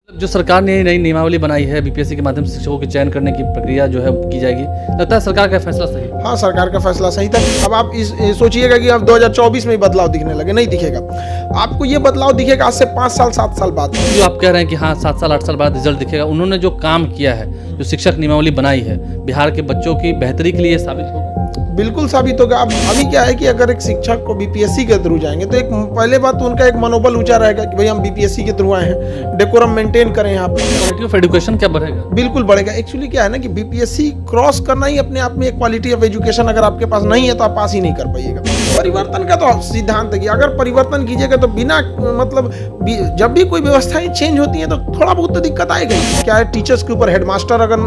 जो सरकार ने नई नियमावली बनाई है बीपीएससी के माध्यम से शिक्षकों के चयन करने की प्रक्रिया जो है की जाएगी, लगता है सरकार का फैसला सही है? हाँ, सरकार का फैसला सही था। अब आप इस सोचिएगा कि अब 2024 में ही बदलाव दिखने लगे, नहीं दिखेगा। आपको ये बदलाव दिखेगा आज से 5 साल 7 साल बाद। जो आप कह रहे हैं कि हाँ 7 साल 8 साल बाद रिजल्ट दिखेगा, उन्होंने जो काम किया है, जो शिक्षक नियमावली बनाई है, बिहार के बच्चों की बेहतरी के लिए साबित होगा। बिल्कुल साबित होगा। अब अभी क्या है कि अगर एक शिक्षक को बीपीएससी के थ्रू जाएंगे तो एक पहले बात तो उनका एक मनोबल ऊंचा रहेगा कि भाई हम बीपीएससी के थ्रू आए हैं, डेकोरम मेंटेन करें यहाँ पे। क्वालिटी ऑफ एजुकेशन क्या बढ़ेगा? बिल्कुल बढ़ेगा। एक्चुअली क्या है ना कि बीपीएससी क्रॉस करना ही अपने आप में एक क्वालिटी ऑफ एजुकेशन अगर आपके पास नहीं है तो आप पास ही नहीं कर पाइएगा। परिवर्तन का तो सिद्धांत है कि अगर परिवर्तन कीजिएगा तो बिना मतलब जब भी कोई व्यवस्थाएं चेंज होती हैं तो थोड़ा बहुत तो दिक्कत आएगा ही। क्या है, टीचर्स के ऊपर हेडमास्टर अगर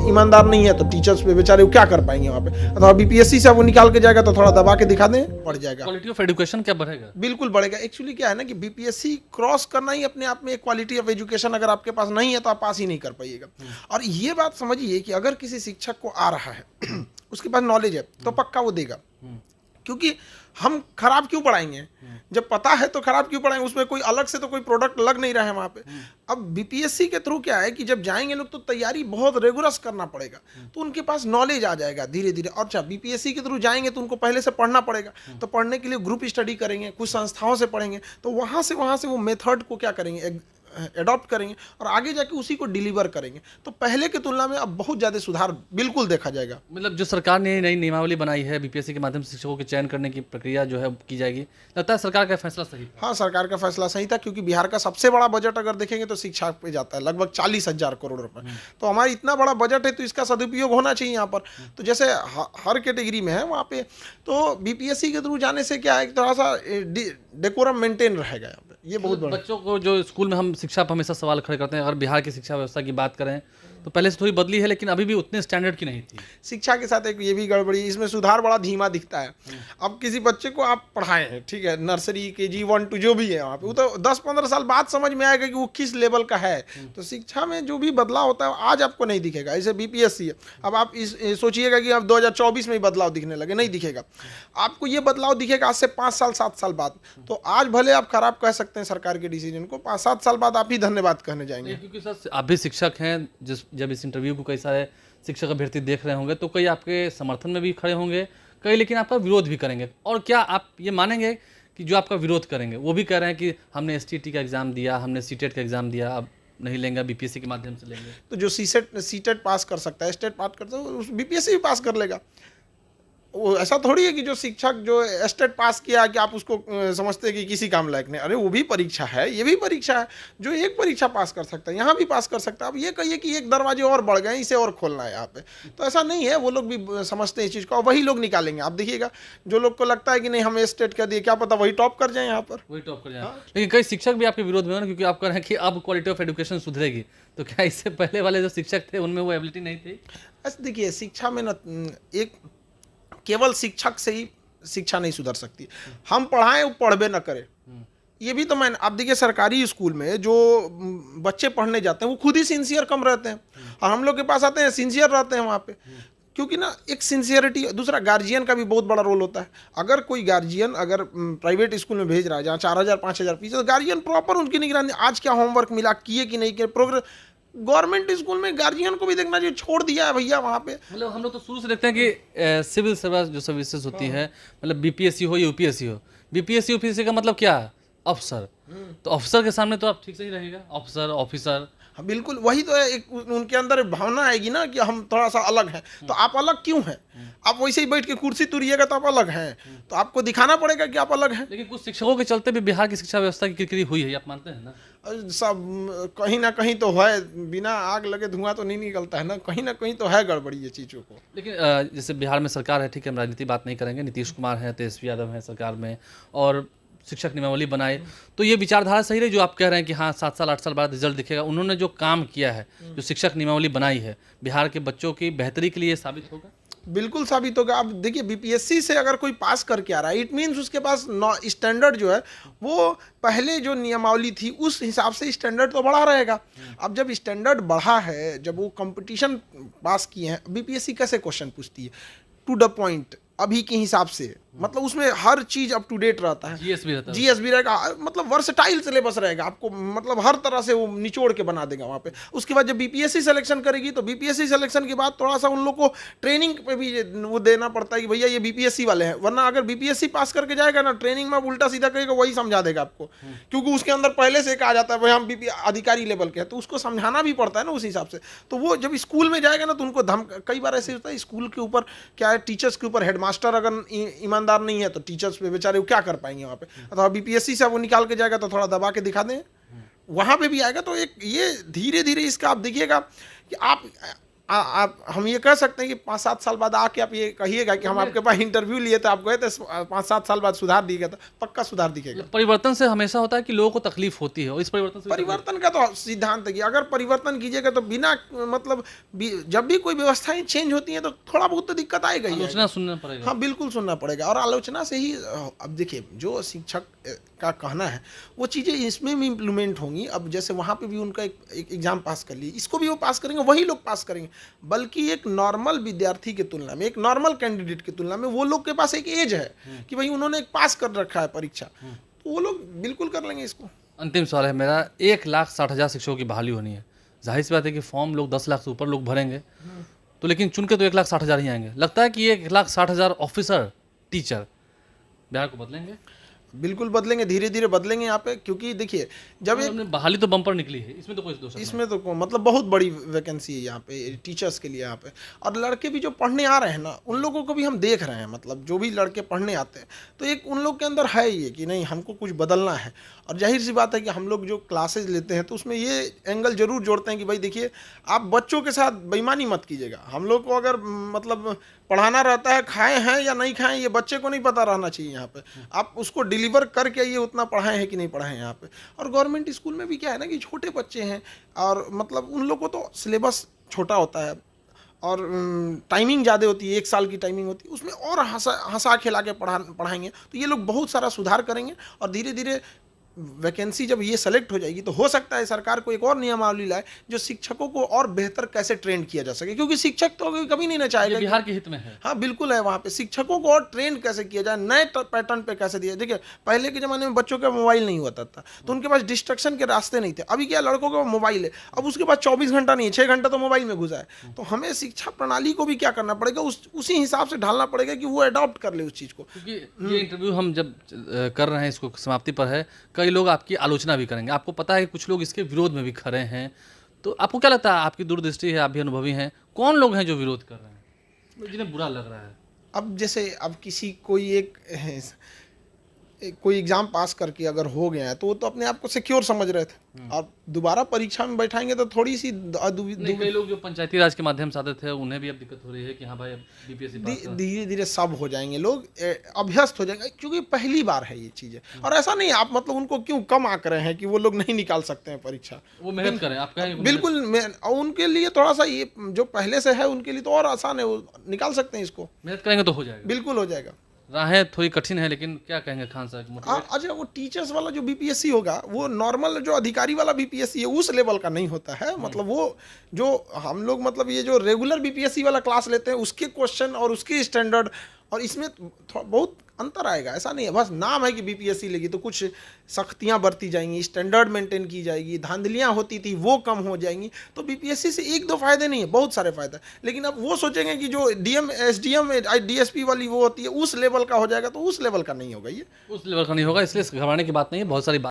ईमानदार नहीं है तो टीचर्स पे बेचारे वो क्या कर पाएंगे वहाँ पे। अथवा बीपीएससी से वो निकाल के जाएगा तो थोड़ा दबा के दिखा दें, पड़ जाएगा। क्वालिटी ऑफ एजुकेशन क्या बढ़ेगा? बिल्कुल बढ़ेगा। एक्चुअली क्या है ना कि बीपीएससी क्रॉस करना ही अपने आप में एक क्वालिटी ऑफ एजुकेशन अगर आपके पास नहीं है तो आप पास ही नहीं कर पाइएगा। और ये बात समझिए कि अगर किसी शिक्षक को आ रहा है उसके पास नॉलेज है तो पक्का वो देगा। क्योंकि हम खराब क्यों पढ़ाएंगे, जब पता है तो खराब क्यों पढ़ाएंगे। उसमें कोई अलग से तो कोई प्रोडक्ट लग नहीं रहा है वहाँ पे। अब बीपीएससी के थ्रू क्या है कि जब जाएंगे लोग तो तैयारी बहुत रेगुलस करना पड़ेगा, तो उनके पास नॉलेज आ जाएगा धीरे धीरे। और अच्छा, बीपीएससी के थ्रू जाएंगे तो उनको पहले से पढ़ना पड़ेगा, तो पढ़ने के लिए ग्रुप स्टडी करेंगे, कुछ संस्थाओं से पढ़ेंगे, तो वहाँ से वो मेथड को क्या करेंगे, एडॉप्ट करेंगे और आगे जाके उसी को डिलीवर करेंगे। तो पहले की तुलना में अब बहुत ज़्यादा सुधार बिल्कुल देखा जाएगा। मतलब जो सरकार ने नई नियमावली बनाई है बीपीएससी के माध्यम से शिक्षकों के चयन करने की प्रक्रिया जो है की जाएगी, लगता है सरकार का फैसला सही है? हाँ, सरकार का फैसला सही था। क्योंकि बिहार का सबसे बड़ा बजट अगर देखेंगे तो शिक्षा पे जाता है, लगभग 40,000 करोड़ रुपए। तो हमारा इतना बड़ा बजट है तो इसका सदुपयोग होना चाहिए यहाँ पर। तो जैसे हर कैटेगरी में है वहाँ पे, तो बीपीएससी के थ्रू जाने से क्या है, थोड़ा सा डेकोरम मेंटेन रहेगा यहाँ पे। ये बहुत बड़ा। बच्चों को जो स्कूल में हम शिक्षा पर हमेशा सवाल खड़े करते हैं, अगर बिहार की शिक्षा व्यवस्था की बात करें तो पहले से थोड़ी बदली है, लेकिन अभी भी उतने स्टैंडर्ड की नहीं थी। शिक्षा के साथ एक ये भी गड़बड़ी, इसमें सुधार बड़ा धीमा दिखता है। अब किसी बच्चे को आप पढ़ाएं हैं, ठीक है, नर्सरी KG 1 2 जो भी है वहाँ पे, वो तो 10-15 साल बाद समझ में आएगा कि वो किस लेवल का है। तो शिक्षा में जो भी बदलाव होता है आज आपको नहीं दिखेगा। ऐसे बीपीएससी है, अब आप इस सोचिएगा कि अब 2024 में ही बदलाव दिखने लगे, नहीं दिखेगा। आपको ये बदलाव दिखेगा आज से 5 साल 7 साल बाद। तो आज भले आप खराब कह सकते हैं सरकार के डिसीजन को, 5-7 साल बाद आप ही धन्यवाद कहने जाएंगे। क्योंकि सर आप भी शिक्षक हैं, जब इस इंटरव्यू को कई सारे शिक्षक अभ्यर्थी देख रहे होंगे तो कई आपके समर्थन में भी खड़े होंगे, कई लेकिन आपका विरोध भी करेंगे। और क्या आप ये मानेंगे कि जो आपका विरोध करेंगे वो भी कह रहे हैं कि हमने STT का एग्ज़ाम दिया, हमने सीटेट का एग्ज़ाम दिया, अब नहीं लेंगे, बीपीएससी के माध्यम से लेंगे? तो जो सीटेट पास कर सकता है, स्टेट पास करता है, बीपीएससी भी पास कर लेगा। वो ऐसा थोड़ी है कि जो शिक्षक जो स्टेट पास किया कि आप उसको समझते हैं कि किसी काम लायक नहीं। अरे वो भी परीक्षा है, ये भी परीक्षा है। जो एक परीक्षा पास कर सकता है यहाँ भी पास कर सकता है। अब ये कहिए कि एक दरवाजे और बढ़ गए, इसे और खोलना है यहाँ पे, तो ऐसा नहीं है। वो लोग भी समझते हैं इस चीज़ को और वही लोग निकालेंगे। आप देखिएगा, जो लोग को लगता है कि नहीं हम स्टेट कर दिए, क्या पता वही टॉप कर जाए यहाँ पर, वही टॉप कर जाए। लेकिन कई शिक्षक भी आपके विरोध में हो ना, क्योंकि आप कह रहे हैं कि अब क्वालिटी ऑफ एजुकेशन सुधरेगी, तो क्या इससे पहले वाले जो शिक्षक थे उनमें वो एबिलिटी नहीं थी? ऐसे देखिए, शिक्षा में ना एक केवल शिक्षक से ही शिक्षा नहीं सुधर सकती। हम पढ़ाएं वो पढ़बे न करे, ये भी तो आप देखिए सरकारी स्कूल में जो बच्चे पढ़ने जाते हैं वो खुद ही सिंसियर कम रहते हैं, और हम लोग के पास आते हैं सिंसियर रहते हैं वहाँ पे। क्योंकि ना एक सिंसियरिटी, दूसरा गार्जियन का भी बहुत बड़ा रोल होता है। अगर कोई गार्जियन अगर प्राइवेट स्कूल में भेज रहा है जहाँ 4,000-5,000 फीस, तो गार्जियन प्रॉपर उनकी निगरानी, आज क्या होमवर्क मिला, किए कि नहीं किए, प्रोग्रेस। गवर्नमेंट स्कूल में गार्जियन को भी देखना चाहिए, छोड़ दिया है भैया वहाँ पे। मतलब हम लोग तो शुरू से देखते हैं कि सिविल सर्विस जो सर्विसेज होती है, मतलब बीपीएससी हो या यूपीएससी हो, बीपीएससी यूपीएससी का मतलब क्या है? अफसर। तो अफसर के सामने तो आप ठीक से ही रहेगा, अफसर ऑफिसर। हाँ बिल्कुल, वही तो है। एक उनके अंदर भावना आएगी ना कि हम थोड़ा सा अलग हैं। तो आप अलग क्यों हैं? आप वैसे ही बैठ के कुर्सी तुरिएगा तो आप अलग हैं, तो आपको दिखाना पड़ेगा कि आप अलग हैं। लेकिन कुछ शिक्षकों के चलते भी बिहार की शिक्षा व्यवस्था की किरकिरी हुई है, आप मानते हैं ना? सब कहीं ना कहीं तो है, बिना आग लगे धुआं तो नहीं निकलता है ना कहीं तो है गड़बड़ी ये चीज़ों को। लेकिन जैसे बिहार में सरकार है, ठीक है, हम राजनीति बात नहीं करेंगे, नीतीश कुमार है, तेजस्वी यादव है सरकार में, और शिक्षक नियमावली बनाए, तो ये विचारधारा सही रही जो आप कह रहे हैं कि हाँ 7 साल 8 साल बाद रिजल्ट दिखेगा। उन्होंने जो काम किया है, जो शिक्षक नियमावली बनाई है, बिहार के बच्चों की बेहतरी के लिए साबित होगा? बिल्कुल साबित होगा। अब देखिए, बीपीएससी से अगर कोई पास करके आ रहा है, इट मीन्स उसके पास स्टैंडर्ड जो है वो पहले जो नियमावली थी उस हिसाब से स्टैंडर्ड तो बढ़ा रहेगा। अब जब स्टैंडर्ड बढ़ा है, जब वो कंपटीशन पास किए हैं, बीपीएससी कैसे क्वेश्चन पूछती है, टू द पॉइंट, अभी के हिसाब से, मतलब उसमें हर चीज अप टू डेट रहता है। जीएस भी रहता है। जीएस भी रहेगा, मतलब वर्सटाइल सिलेबस रहेगा आपको, मतलब हर तरह से वो निचोड़ के बना देगा वहाँ पे। उसके बाद जब बीपीएससी सिलेक्शन करेगी तो बीपीएससी सिलेक्शन के बाद थोड़ा सा उन लोग को ट्रेनिंग पे भी वो देना पड़ता है कि भैया ये बीपीएससी वाले हैं, वरना अगर बीपीएससी पास करके जाएगा ना, ट्रेनिंग में उल्टा सीधा करेगा, वही समझा देगा आपको, क्योंकि उसके अंदर पहले से कहा जाता है भाई हम बीपी अधिकारी लेवल के हैं, तो उसको समझाना भी पड़ता है ना उस हिसाब से। तो वो जब स्कूल में जाएगा ना तो उनको कई बार ऐसे होता है स्कूल के ऊपर क्या है, टीचर्स के ऊपर, हेडमास्टर अगर ईमानदार नहीं है तो टीचर्स पे बेचारे वो क्या कर पाएंगे वहाँ पे। अथवा बीपीएससी से वो निकाल के जाएगा तो थोड़ा दबा के दिखा दें, वहाँ पे भी आएगा। तो एक ये धीरे धीरे इसका आप देखिएगा कि आप हम ये कह सकते हैं कि 5-7 साल बाद आके आप ये कहिएगा कि हम आपके पास इंटरव्यू लिए थे, आप गए थे, 5-7 साल बाद सुधार दिखेगा, तो पक्का सुधार दिखेगा। परिवर्तन से हमेशा होता है कि लोगों को तकलीफ होती है, और इस परिवर्तन से परिवर्तन का तो सिद्धांत है कि अगर परिवर्तन कीजिएगा तो बिना मतलब जब भी कोई व्यवस्थाएं चेंज होती हैं तो थोड़ा बहुत तो दिक्कत आएगा ही। आलोचना सुनना पड़ेगा। हाँ बिल्कुल सुनना पड़ेगा, और आलोचना से ही अब देखिए जो शिक्षक का कहना है वो चीज़ें इसमें भी इम्प्लीमेंट होंगी। अब जैसे वहाँ पे भी उनका एक एग्जाम पास कर लिए, इसको भी वो पास करेंगे, वही लोग पास करेंगे, बल्कि एक नॉर्मल विद्यार्थी की तुलना में, एक नॉर्मल कैंडिडेट की तुलना में वो लोग के पास एक एज है कि भाई उन्होंने एक पास कर रखा है परीक्षा, तो वो लोग बिल्कुल कर लेंगे इसको। अंतिम सवाल है मेरा, 1,60,000 शिक्षकों की बहाली होनी है, जाहिर सी बात है कि फॉर्म लोग 10 लाख से ऊपर लोग भरेंगे, तो लेकिन चुन के तो 1,60,000 ही आएंगे। लगता है कि 1,60,000 ऑफिसर टीचर बिहार को बदलेंगे? बिल्कुल बदलेंगे, धीरे धीरे बदलेंगे यहाँ पे, क्योंकि देखिए जब एक बहाली तो बम्पर निकली है, इसमें तो कोई दोष नहीं। इसमें तो मतलब बहुत बड़ी वैकेंसी है यहाँ पे टीचर्स के लिए यहाँ पे। और लड़के भी जो पढ़ने आ रहे हैं ना, उन लोगों को भी हम देख रहे हैं, मतलब जो भी लड़के पढ़ने आते हैं तो एक उन लोग के अंदर है ये कि नहीं हमको कुछ बदलना है। और जाहिर सी बात है कि हम लोग जो क्लासेज लेते हैं तो उसमें ये एंगल जरूर जोड़ते हैं कि भाई देखिए आप बच्चों के साथ बेईमानी मत कीजिएगा। हम लोग को अगर मतलब पढ़ाना रहता है, खाए हैं या नहीं खाएं ये बच्चे को नहीं पता रहना चाहिए यहाँ पे, आप उसको डिलीवर करके ये उतना पढ़ाए हैं कि नहीं पढ़ाए हैं यहाँ पे। और गवर्नमेंट स्कूल में भी क्या है ना कि छोटे बच्चे हैं और मतलब उन लोग को तो सिलेबस छोटा होता है और टाइमिंग ज़्यादा होती है, 1 साल की टाइमिंग होती है, उसमें और हंसा खिला के पढ़ाएंगे तो ये लोग बहुत सारा सुधार करेंगे। और धीरे धीरे वैकेंसी जब ये सेलेक्ट हो जाएगी तो हो सकता है सरकार को एक और नियमावली लाए जो शिक्षकों को और बेहतर कैसे ट्रेन किया जा सके, क्योंकि शिक्षक तो कभी नहीं ना चाहेगा, बिहार के हित में है। हाँ बिल्कुल है, वहाँ पे शिक्षकों को और ट्रेन कैसे किया जाए, नए पैटर्न पे कैसे दिया। देखिए पहले के ज़माने में बच्चों का मोबाइल नहीं होता था तो उनके पास डिस्ट्रक्शन के रास्ते नहीं थे, अभी क्या लड़कों का मोबाइल है, अब उसके पास 24 घंटा नहीं है, 6 घंटा तो मोबाइल में घुसा है। तो हमें शिक्षा प्रणाली को भी क्या करना पड़ेगा, उसी हिसाब से ढालना पड़ेगा कि वो अडॉप्ट कर ले उस चीज़ को। क्योंकि ये इंटरव्यू हम जब कर रहे हैं, इसको समाप्ति पर है, कई लोग आपकी आलोचना भी करेंगे, आपको पता है कि कुछ लोग इसके विरोध में भी खड़े हैं, तो आपको क्या लगता है, आपकी दूरदृष्टि है, आप भी अनुभवी हैं, कौन लोग हैं जो विरोध कर रहे हैं, जिन्हें बुरा लग रहा है? अब जैसे अब किसी कोई एग्जाम पास करके अगर हो गया है तो वो तो अपने आप को सिक्योर समझ रहे थे, और दोबारा परीक्षा में बैठाएंगे तो थोड़ी सी कई लोग जो पंचायती राज के माध्यम से आते थे उन्हें भी अब दिक्कत हो रही है कि हाँ भाई अब बीपीएससी धीरे धीरे सब हो जाएंगे, लोग अभ्यस्त हो जाएंगे, क्योंकि पहली बार है ये चीज़ें। और ऐसा नहीं आप मतलब उनको क्यों कम आंक रहे हैं कि वो लोग नहीं निकाल सकते हैं परीक्षा, वो मेहनत करें, आप कहें बिल्कुल उनके लिए थोड़ा सा ये जो पहले से है उनके लिए तो और आसान है, वो निकाल सकते हैं इसको, मेहनत करेंगे तो हो जाएगा, बिल्कुल हो जाएगा। राहें थोड़ी कठिन है, लेकिन क्या कहेंगे खान साहब? अच्छा वो टीचर्स वाला जो बीपीएससी होगा वो नॉर्मल जो अधिकारी वाला बीपीएससी है उस लेवल का नहीं होता है, मतलब वो जो हम लोग मतलब ये जो रेगुलर बीपीएससी वाला क्लास लेते हैं उसके क्वेश्चन और उसके स्टैंडर्ड और इसमें बहुत अंतर आएगा। ऐसा नहीं है बस नाम है कि बीपीएससी लेगी तो कुछ सख्तियां बरती जाएंगी, स्टैंडर्ड मेंटेन की जाएगी, धांधलियां होती थी वो कम हो जाएंगी। तो बीपीएससी से 1-2 फायदे नहीं है, बहुत सारे फायदे। लेकिन अब वो सोचेंगे कि जो डीएम एसडीएम डीएसपी वाली वो होती है उस लेवल का हो जाएगा, तो उस लेवल का नहीं होगा, ये उस लेवल का नहीं होगा। इसलिए घबराने की बात नहीं है, बहुत सारी